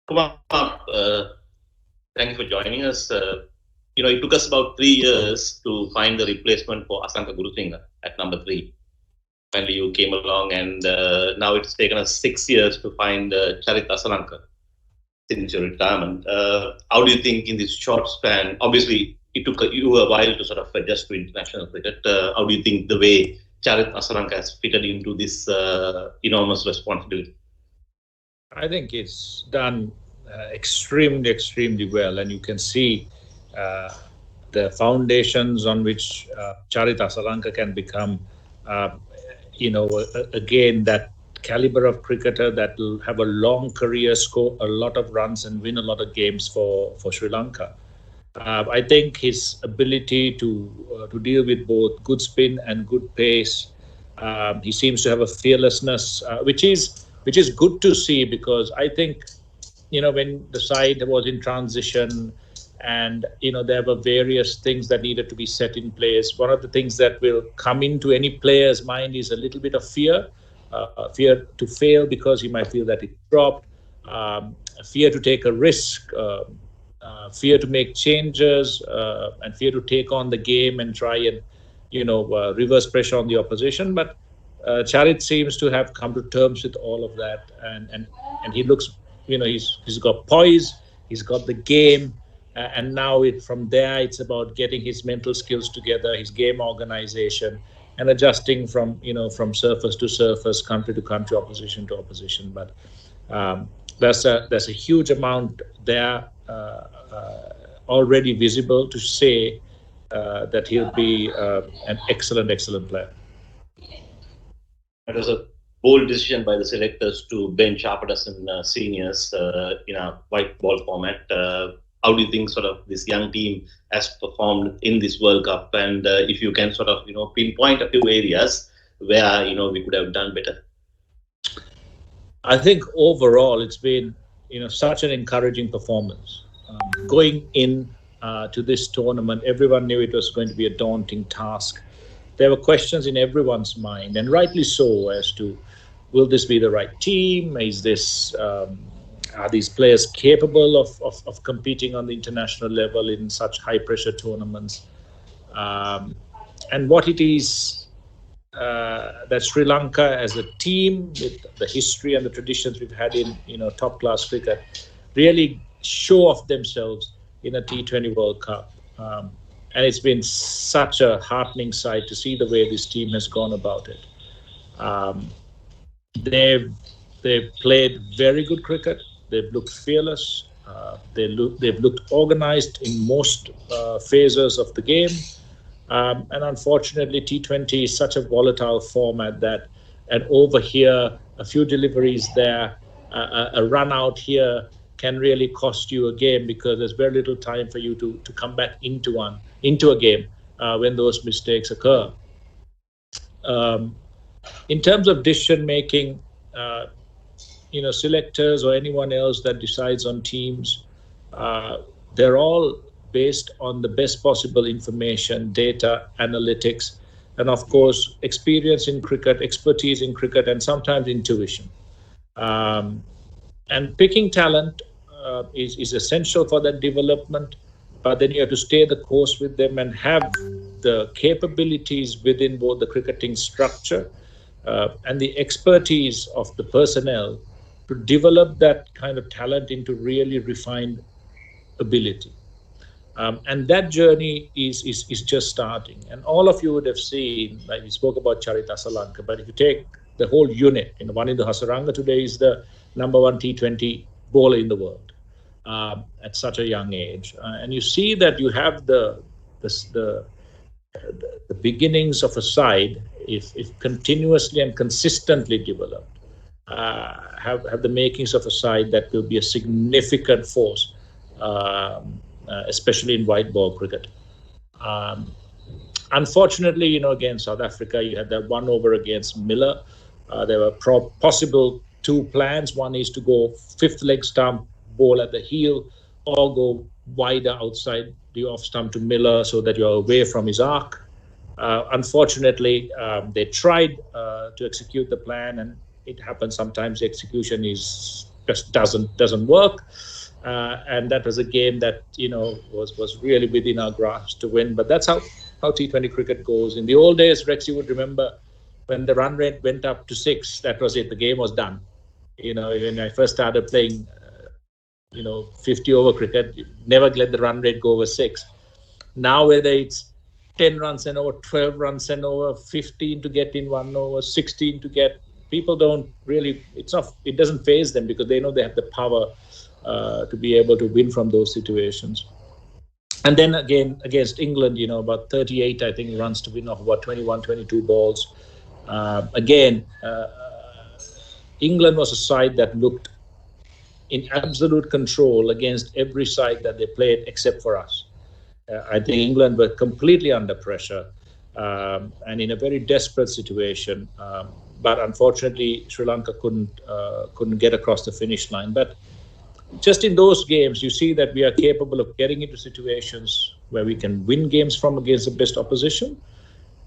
Kumar, thank you for joining us. It took us about 3 years to find the replacement for Asanka Gurusingha at number three. Finally, you came along, and now it's taken us 6 years to find Charit Asalanka since your retirement. How do you think in this short span? Obviously, it took you a while to sort of adjust to international cricket. How do you think the way Charit Asalanka has fitted into this enormous responsibility? I think it's done extremely, extremely well, and you can see uh, the foundations on which Charita Salanka can become, uh, again, that caliber of cricketer that will have a long career, score a lot of runs, and win a lot of games for Sri Lanka. I think his ability to deal with both good spin and good pace. He seems to have a fearlessness, which is good to see because I think when the side was in transition and there were various things that needed to be set in place. One of the things that will come into any player's mind is a little bit of fear to fail because he might feel that it dropped, fear to take a risk, fear to make changes, and fear to take on the game and try and reverse pressure on the opposition. But Charit seems to have come to terms with all of that, and he looks, he's got poise, he's got the game, and now from there it's about getting his mental skills together, his game organization, and adjusting from surface to surface, country to country, opposition to opposition. But there's a huge amount there already visible to say that he'll be an excellent player. It was a bold decision by the selectors to bench half a dozen seniors in a white ball format. How do you think sort of this young team has performed in this World Cup? And if you can sort of pinpoint a few areas where we could have done better. I think overall it's been such an encouraging performance. Going in to this tournament, everyone knew it was going to be a daunting task. There were questions in everyone's mind, and rightly so, as to will this be the right team? Is this are these players capable of competing on the international level in such high pressure tournaments? And what it is that Sri Lanka as a team, with the history and the traditions we've had in top class cricket, really show off themselves in a T20 World Cup. And it's been such a heartening sight to see the way this team has gone about it. Um, they've played very good cricket. They've looked fearless. They've looked organized in most phases of the game. And unfortunately, T20 is such a volatile format that an over here, a few deliveries there, a run out here can really cost you a game because there's very little time for you to come back into a game when those mistakes occur. Um, in terms of decision making, uh, selectors or anyone else that decides on teams, uh, they're all based on the best possible information, data, analytics, and of course, experience in cricket, expertise in cricket, and sometimes intuition. Um, and picking talent is essential for that development, but then you have to stay the course with them and have the capabilities within both the cricketing structure and the expertise of the personnel to develop that kind of talent into really refined ability. And that journey is just starting. And all of you would have seen, like we spoke about Charita Salanka, but if you take the whole unit, Wanindu Hasaranga today is the number one T20 bowler in the world at such a young age. And you see that you have the, the beginnings of a side, if continuously and consistently developed, have the makings of a side that will be a significant force, especially in white ball cricket. Um, Unfortunately, against South Africa, you had that one over against Miller. There were possible two plans. One is to go fifth leg stump, ball at the heel, or go wider outside the off stump to Miller so that you're away from his arc. Unfortunately, they tried to execute the plan, and it happens sometimes the execution is just doesn't work. And that was a game that was really within our grasp to win. But that's how T20 cricket goes. In the old days, Rex, you would remember when the run rate went up to 6, that was it. The game was done. When I first started playing, 50 over cricket, never let the run rate go over 6. Now, whether it's 10 runs and over, 12 runs and over, 15 to get in 1 over, 16 to get, people don't really, it doesn't faze them because they know they have the power to be able to win from those situations. And then again, against England, about 38, I think, runs to win off about 21, 22 balls. England was a side that looked in absolute control against every side that they played except for us. I think England were completely under pressure and in a very desperate situation. But unfortunately, Sri Lanka couldn't get across the finish line. But just in those games, you see that we are capable of getting into situations where we can win games from against the best opposition.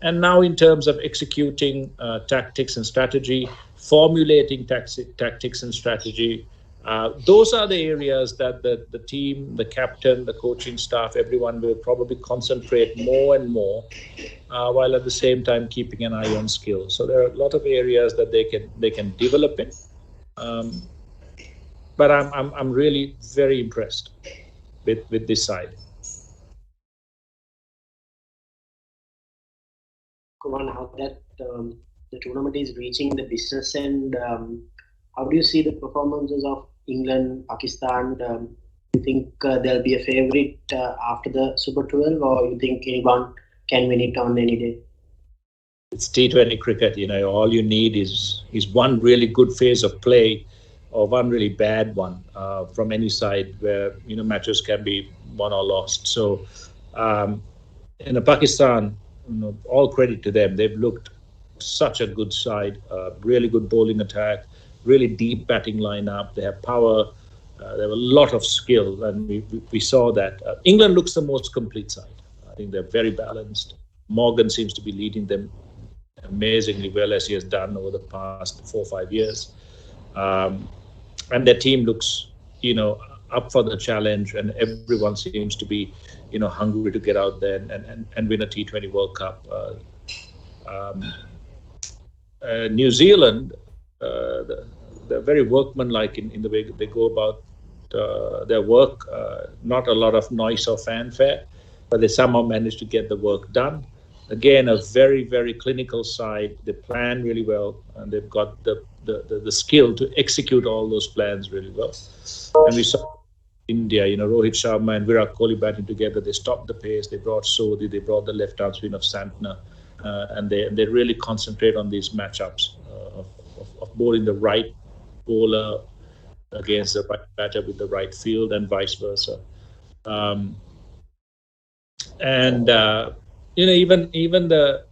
And now in terms of executing tactics and strategy, formulating tactics and strategy, those are the areas that the team, the captain, the coaching staff, everyone will probably concentrate more and more, while at the same time keeping an eye on skill. So there are a lot of areas that they can develop in. But I'm really very impressed with this side. Kumar, now that the tournament is reaching the business end, how do you see the performances of England, Pakistan? Do you think they'll be a favourite after the Super 12, or you think anyone can win it on any day? It's T20 cricket. All you need is one really good phase of play, or one really bad one from any side, where matches can be won or lost. So, Pakistan, all credit to them. They've looked such a good side, really good bowling attack, really deep batting lineup. They have power. They have a lot of skill, and we saw that. England looks the most complete side. I think they're very balanced. Morgan seems to be leading them amazingly well, as he has done over the past 4 or 5 years. And their team looks, up for the challenge, and everyone seems to be, hungry to get out there and win a T20 World Cup. New Zealand, they're very workmanlike in the way they go about their work. Not a lot of noise or fanfare, but they somehow managed to get the work done. Again, a very, very clinical side. They plan really well, and they've got the skill to execute all those plans really well. And we saw India, Rohit Sharma and Virat Kohli batting together. They stopped the pace. They brought Sodhi. They brought the left-arm spin of Santner, and they really concentrate on these matchups of bowling the right bowler against the right batter with the right field, and vice versa. Even the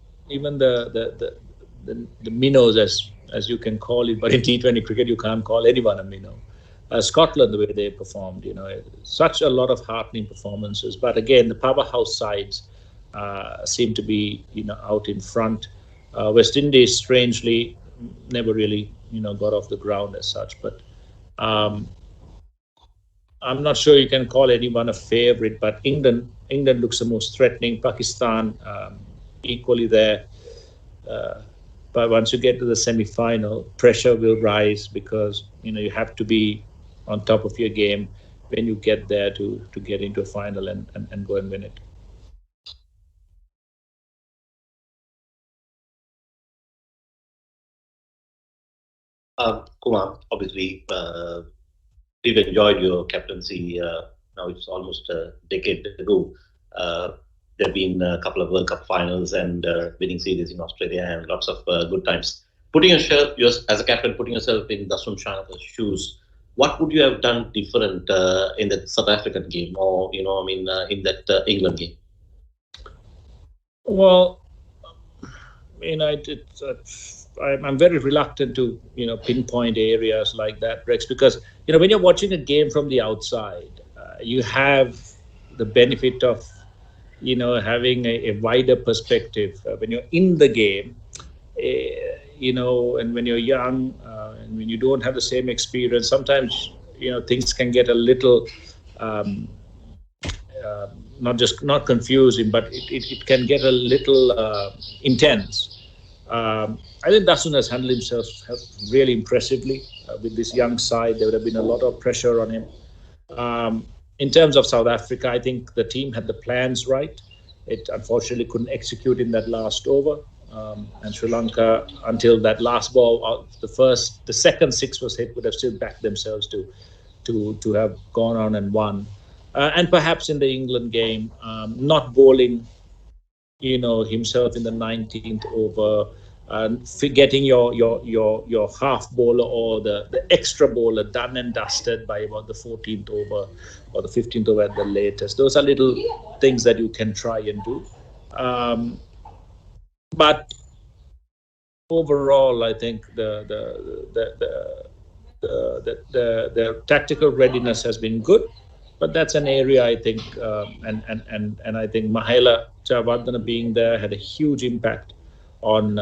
minnows, as you can call it, but in T20 cricket you can't call anyone a minnow. Scotland, the way they performed, such a lot of heartening performances. But again, the powerhouse sides seem to be, out in front. West Indies, strangely, never really, got off the ground as such. But I'm not sure you can call anyone a favourite. But England looks the most threatening. Pakistan, equally there. But once you get to the semi-final, pressure will rise because you have to be on top of your game when you get there to get into a final and go and win it. Kumar, obviously, we've enjoyed your captaincy. Now it's almost a decade ago. There have been a couple of World Cup finals and winning series in Australia and lots of good times. Putting yourself, as a captain, putting yourself in Dasum Shanaka's shoes, what would you have done different in that South African game, or in that England game? Well, I'm very reluctant to pinpoint areas like that, Rex, because when you're watching a game from the outside, you have the benefit of having a wider perspective. When you're in the game, and when you're young, And when you don't have the same experience, sometimes things can get a little not confusing, but it can get a little intense. I think Dasun has handled himself really impressively with this young side. There would have been a lot of pressure on him. In terms of South Africa, I think the team had the plans right. It unfortunately couldn't execute in that last over. And Sri Lanka, until that last ball, the second six was hit, would have still backed themselves to have gone on and won. And perhaps in the England game, not bowling, himself in the 19th over, getting your half bowler or the extra bowler done and dusted by about the 14th over or the 15th over at the latest. Those are little things that you can try and do. But overall, I think the tactical readiness has been good. But that's an area I think, and I think Mahela Jayawardena being there had a huge impact on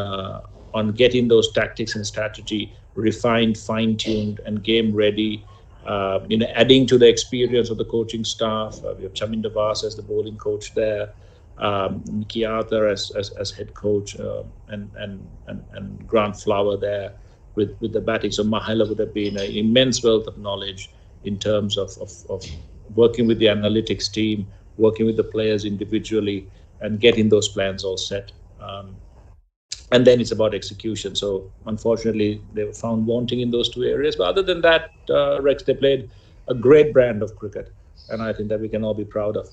getting those tactics and strategy refined, fine-tuned, and game ready. Adding to the experience of the coaching staff. We have Chaminda Vas as the bowling coach there, Mickey Arthur as head coach, and Grant Flower there with the batting. So Mahela would have been an immense wealth of knowledge in terms of working with the analytics team, working with the players individually, and getting those plans all set. And then it's about execution. So unfortunately, they were found wanting in those two areas. But other than that, Rex, they played a great brand of cricket, and I think that we can all be proud of.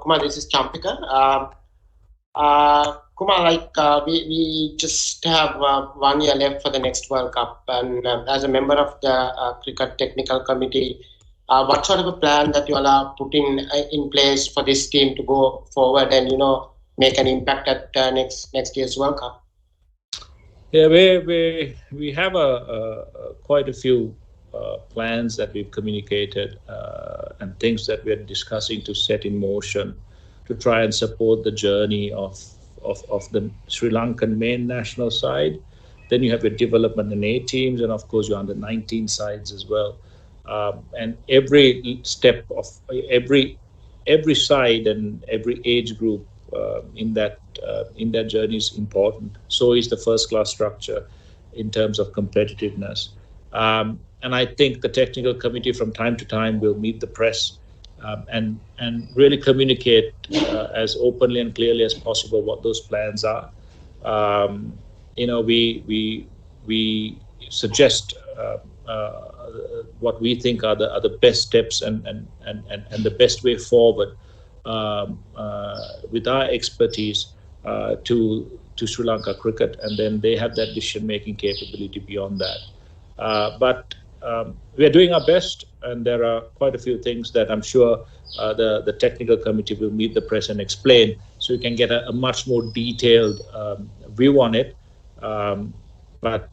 Kumar, this is Champika. Kumar, we just have 1 year left for the next World Cup, and as a member of the cricket technical committee, what sort of a plan that you all are putting in place for this team to go forward and make an impact at next year's World Cup? Yeah, we have quite a few plans that we've communicated and things that we're discussing to set in motion to try and support the journey of the Sri Lankan main national side. Then you have your development and A teams, and of course your under 19 sides as well. And every step of every side and every age group in that journey is important. So is the first class structure in terms of competitiveness. And I think the technical committee from time to time will meet the press and really communicate as openly and clearly as possible what those plans are. We suggest what we think are the best steps and the best way forward with our expertise to Sri Lanka cricket, and then they have that decision-making capability beyond that. But we are doing our best, and there are quite a few things that I'm sure the technical committee will meet the press and explain, so you can get a much more detailed view on it. But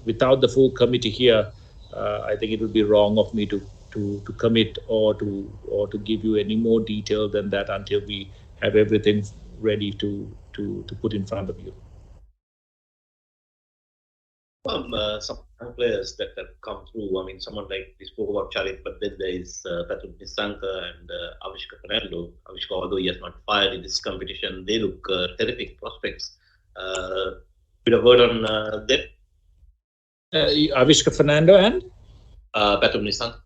without the full committee here, I think it would be wrong of me to commit or to give you any more detail than that until we have everything ready to put in front of you. Some players that have come through. I mean, someone like we spoke about Charit, but then there is Patrick Nissanka and Avishka Fernando. Avishka, although he has not fired in this competition, they look terrific prospects. Bit of word on them. Avishka Fernando and Patrick Nissanka.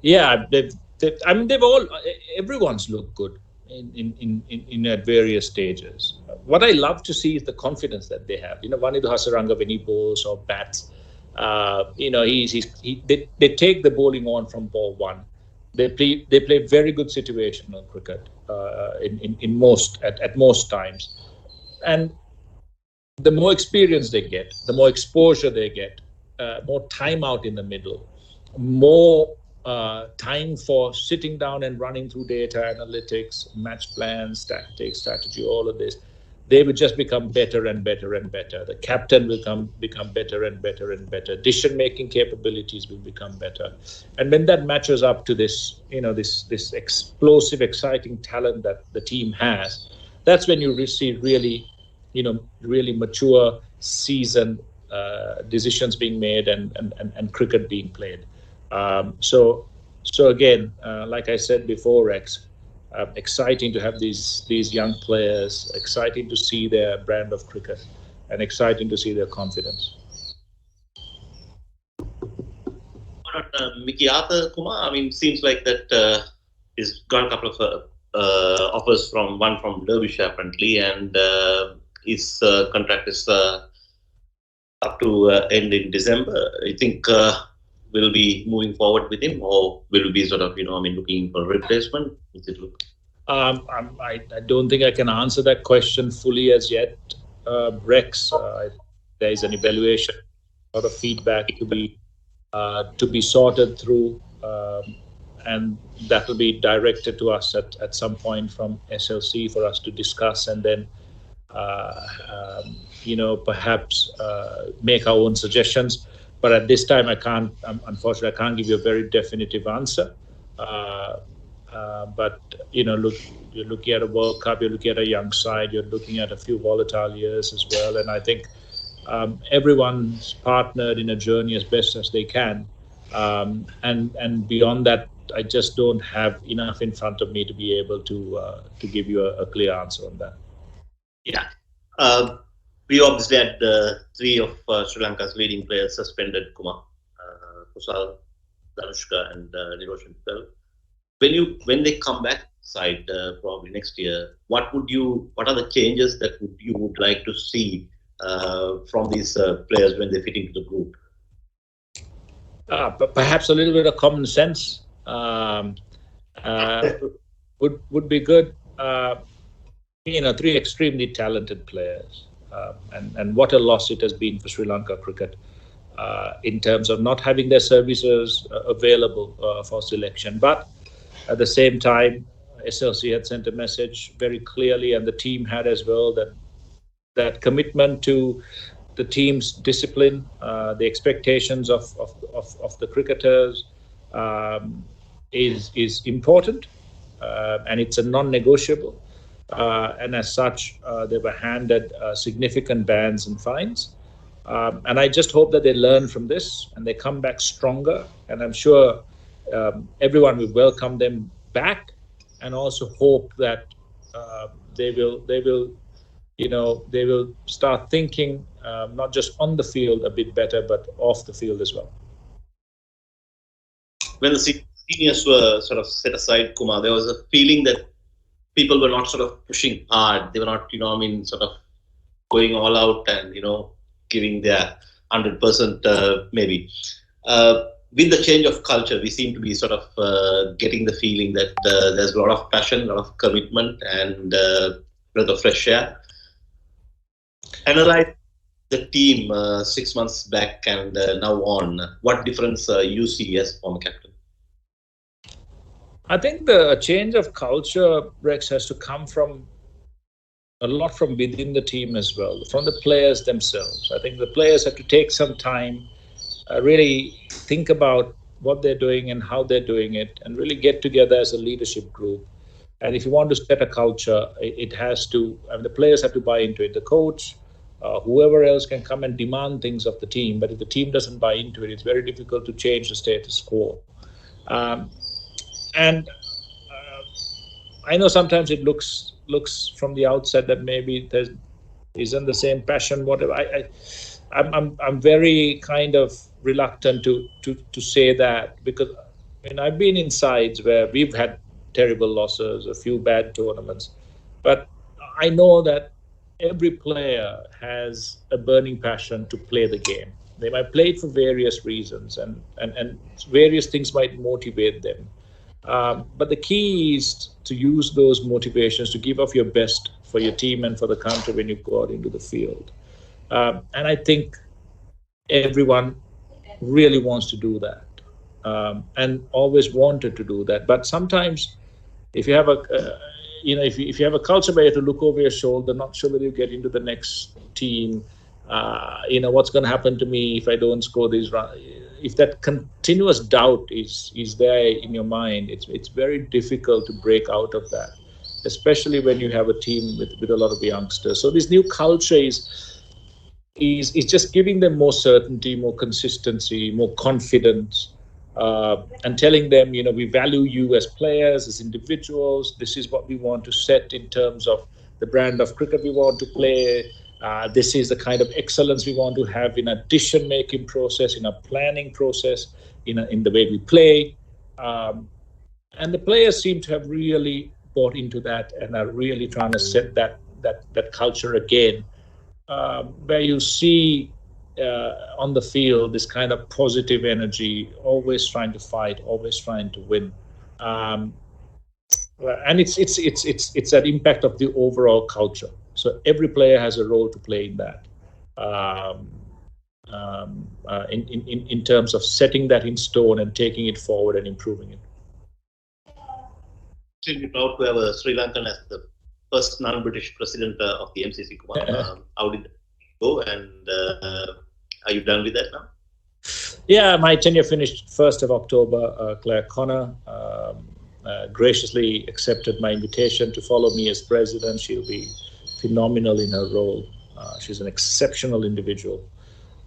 Yeah, they've all. Everyone's looked good in at various stages. What I love to see is the confidence that they have. Vanidu Hasaranga, when he bowls or bats, they take the bowling on from ball one. They play very good situational cricket in most times, and the more experience they get, the more exposure they get, more time out in the middle, more time for sitting down and running through data analytics, match plans, tactics, strategy, all of this. They will just become better and better and better. The captain will become better and better and better. Decision-making capabilities will become better. And when that matches up to this, this explosive, exciting talent that the team has, that's when you receive really mature, seasoned decisions being made and cricket being played. So again, like I said before, Rex, exciting to have these young players, exciting to see their brand of cricket, and exciting to see their confidence. Mickey Arthur, Kumar, I mean, seems like that he's got a couple of offers from one from Derbyshire apparently, and his contract is up to end in December. I think will be moving forward with him, or will be sort of looking for a replacement? Is it look? I don't think I can answer that question fully as yet, Rex. There is an evaluation, a lot of feedback to be sorted through, and that will be directed to us at some point from SLC for us to discuss, and then perhaps make our own suggestions. But at this time, unfortunately, I can't give you a very definitive answer. But you're looking at a World Cup, you're looking at a young side, you're looking at a few volatile years as well, and I think everyone's partnered in a journey as best as they can, and beyond that, I just don't have enough in front of me to be able to give you a clear answer on that. Yeah. We obviously had three of Sri Lanka's leading players suspended, Kumar, Kusal, Danushka, and Niroshan Patel. When they come back side probably next year, what are the changes that you would like to see from these players when they fit into the group? Perhaps a little bit of common sense would be good. Three extremely talented players, and what a loss it has been for Sri Lanka cricket in terms of not having their services available for selection. But at the same time, SLC had sent a message very clearly, and the team had as well, that commitment to the team's discipline, the expectations of the cricketers is important, and it's a non-negotiable. And as such, they were handed significant bans and fines. And I just hope that they learn from this and they come back stronger. And I'm sure everyone will welcome them back, and also hope that they will start thinking not just on the field a bit better, but off the field as well. When the seniors were sort of set aside, Kumar, there was a feeling that people were not sort of pushing hard. They were not, sort of going all out and, giving their 100% maybe. With the change of culture, we seem to be sort of getting the feeling that there's a lot of passion, a lot of commitment, and a breath of fresh air. Analyze the team 6 months back and now on. What difference you see as former captain? I think the change of culture, Rex, has to come from a lot from within the team as well, from the players themselves. I think the players have to take some time, really think about what they're doing and how they're doing it, and really get together as a leadership group. And if you want to set a culture, it has to, the players have to buy into it. The coach, whoever else can come and demand things of the team, but if the team doesn't buy into it, it's very difficult to change the status quo. And I know sometimes it looks from the outset that maybe there isn't the same passion, whatever. I'm very kind of reluctant to say that, because I've been in sides where we've had terrible losses, a few bad tournaments, but I know that every player has a burning passion to play the game. They might play it for various reasons, and various things might motivate them. But the key is to use those motivations to give off your best for your team and for the country when you go out into the field. And I think everyone really wants to do that, and always wanted to do that. But sometimes, if you have if you have a culture where you have to look over your shoulder, not sure whether you get into the next team, what's going to happen to me if I don't score these runs. If that continuous doubt is there in your mind, it's very difficult to break out of that, especially when you have a team with a lot of youngsters. So this new culture is just giving them more certainty, more consistency, more confidence, and telling them, we value you as players, as individuals. This is what we want to set in terms of the brand of cricket we want to play. This is the kind of excellence we want to have in our decision-making process, in our planning process, in the way we play. And the players seem to have really bought into that and are really trying to set that culture again, where you see on the field this kind of positive energy, always trying to fight, always trying to win. And it's that impact of the overall culture. So every player has a role to play in that. In terms of setting that in stone and taking it forward and improving it. Extremely proud to have a Sri Lankan as the first non-British president of the MCC. Kumar. How did it go, and are you done with that now? Yeah, my tenure finished 1st of October. Claire Connor graciously accepted my invitation to follow me as president. She'll be phenomenal in her role. She's an exceptional individual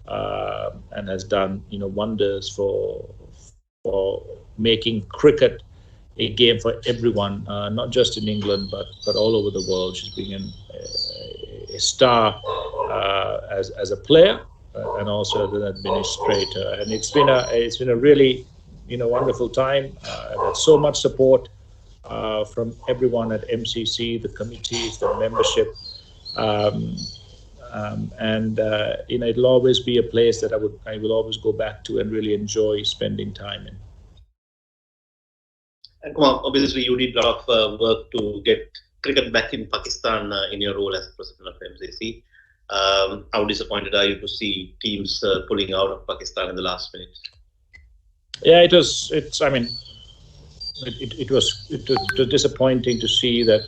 and has done wonders for making cricket a game for everyone, not just in England but all over the world. She's been a star as a player and also as an administrator, and it's been a really wonderful time. I've had so much support from everyone at MCC, the committees, the membership, and it'll always be a place that I will always go back to and really enjoy spending time in. And Kumar, obviously you did a lot of work to get cricket back in Pakistan in your role as president of MCC. How disappointed are you to see teams pulling out of Pakistan in the last minute? Yeah, it was disappointing to see that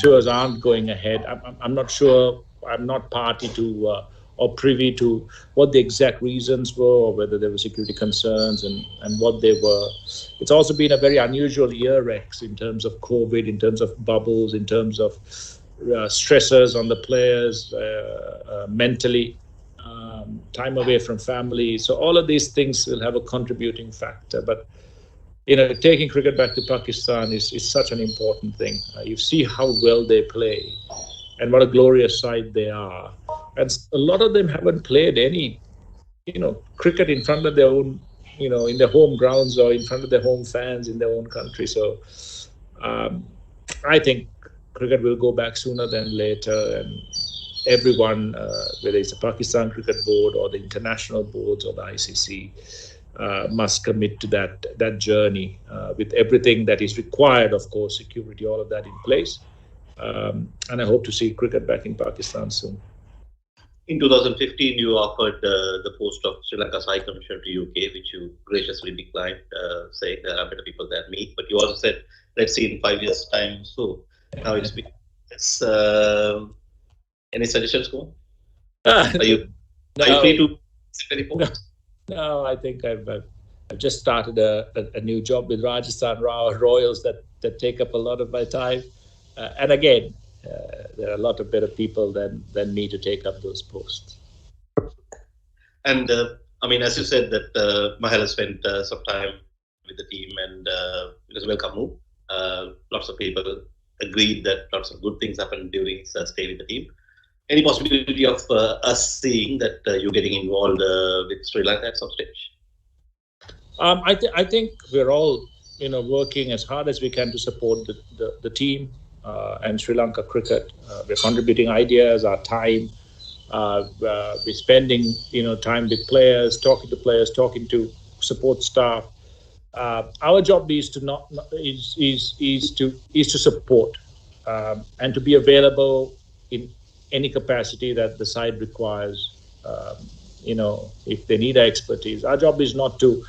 tours aren't going ahead. I'm not sure. I'm not party to or privy to what the exact reasons were, or whether there were security concerns and what they were. It's also been a very unusual year, Rex, in terms of COVID, in terms of bubbles, in terms of stressors on the players mentally, time away from family. So all of these things will have a contributing factor. But taking cricket back to Pakistan is such an important thing. You see how well they play and what a glorious side they are. And a lot of them haven't played any, cricket in front of their own, in their home grounds or in front of their home fans in their own country. So I think cricket will go back sooner than later, and everyone, whether it's the Pakistan Cricket Board or the international boards or the ICC, must commit to that journey with everything that is required, of course, security, all of that in place. And I hope to see cricket back in Pakistan soon. In 2015, you offered the post of Sri Lanka's High Commissioner to UK, which you graciously declined, saying there are better people than me. But you also said, let's see in 5 years' time. So now it's been. Any suggestions, Kumar? Are you free to sit any post? No, I think I've just started a new job with Rajasthan Royals that take up a lot of my time. And again, there are a lot of better people than me to take up those posts. And as you said, that Mahela spent some time with the team, and it was a welcome move. Lots of people agreed that lots of good things happened during his stay with the team. Any possibility of us seeing that you're getting involved with Sri Lanka at some stage? I think we're all working as hard as we can to support the team and Sri Lanka cricket. We're contributing ideas, our time. We're spending time with players, talking to support staff. Our job is to support and to be available in any capacity that the side requires. If they need our expertise, our job is not to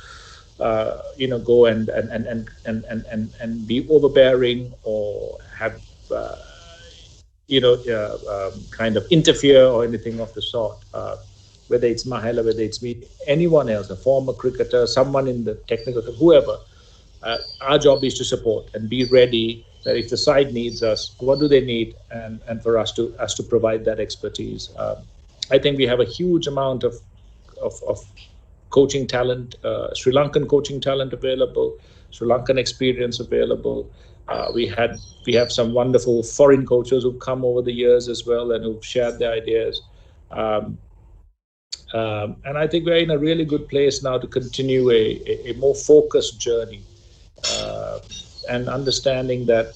go and be overbearing or have kind of interfere or anything of the sort. Whether it's Mahela, whether it's me, anyone else, a former cricketer, someone in the technical, whoever, our job is to support and be ready that if the side needs us, what do they need, and for us to provide that expertise. I think we have a huge amount of coaching talent, Sri Lankan coaching talent available, Sri Lankan experience available. We have some wonderful foreign coaches who've come over the years as well and who've shared their ideas. And I think we're in a really good place now to continue a more focused journey, and understanding that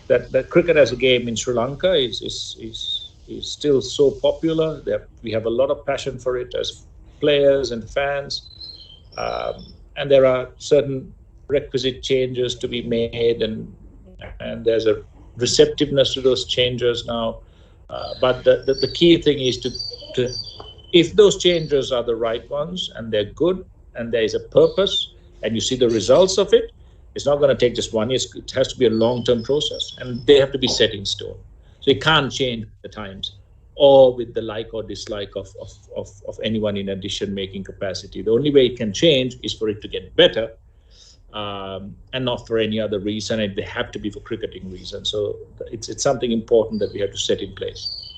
that cricket as a game in Sri Lanka is still so popular. We have a lot of passion for it as players and fans, and there are certain requisite changes to be made, and there's a receptiveness to those changes now. But the key thing is to if those changes are the right ones and they're good and there is a purpose and you see the results of it, it's not going to take just 1 year. It has to be a long-term process, and they have to be set in stone. So you can't change the times or with the like or dislike of anyone in addition making capacity. The only way it can change is for it to get better, and not for any other reason. And they have to be for cricketing reasons. So it's something important that we have to set in place.